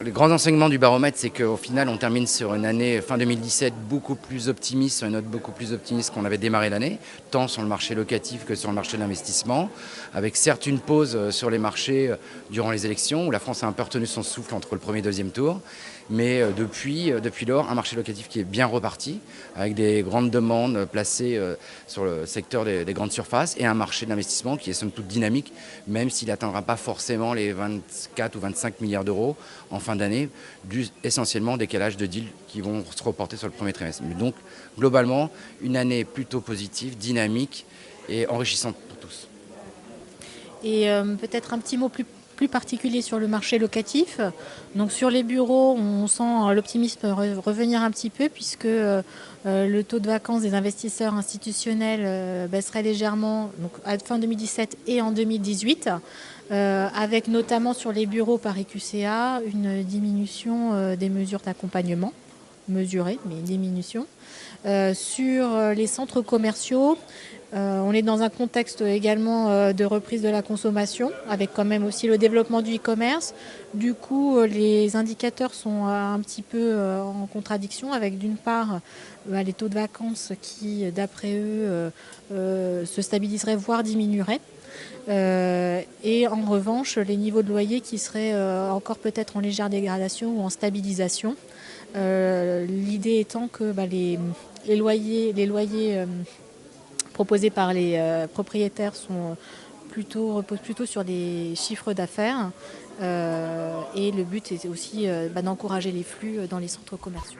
Les grands enseignements du baromètre, c'est qu'au final, on termine sur une année, fin 2017, beaucoup plus optimiste, sur une note beaucoup plus optimiste qu'on avait démarré l'année, tant sur le marché locatif que sur le marché de l'investissement, avec certes une pause sur les marchés durant les élections, où la France a un peu retenu son souffle entre le premier et le deuxième tour. Mais depuis lors, un marché locatif qui est bien reparti, avec des grandes demandes placées sur le secteur des grandes surfaces, et un marché de l'investissement qui est somme toute dynamique, même s'il n'atteindra pas forcément les 24 ou 25 milliards d'euros en fin d'année, dû essentiellement au décalage de deals qui vont se reporter sur le premier trimestre. Mais donc, globalement, une année plutôt positive, dynamique et enrichissante pour tous. Et peut-être un petit mot plus particulier sur le marché locatif. Donc sur les bureaux, on sent l'optimisme revenir un petit peu puisque le taux de vacances des investisseurs institutionnels baisserait légèrement donc à fin 2017 et en 2018, avec notamment sur les bureaux par EQCA une diminution des mesures d'accompagnement, mesurée, mais une diminution. Sur les centres commerciaux, on est dans un contexte également de reprise de la consommation, avec quand même aussi le développement du e-commerce. Du coup, les indicateurs sont un petit peu en contradiction, avec d'une part les taux de vacances qui, d'après eux, se stabiliseraient, voire diminueraient. Et en revanche, les niveaux de loyer qui seraient encore peut-être en légère dégradation ou en stabilisation. L'idée étant que les loyers proposés par les propriétaires reposent plutôt sur des chiffres d'affaires. Et le but est aussi d'encourager les flux dans les centres commerciaux.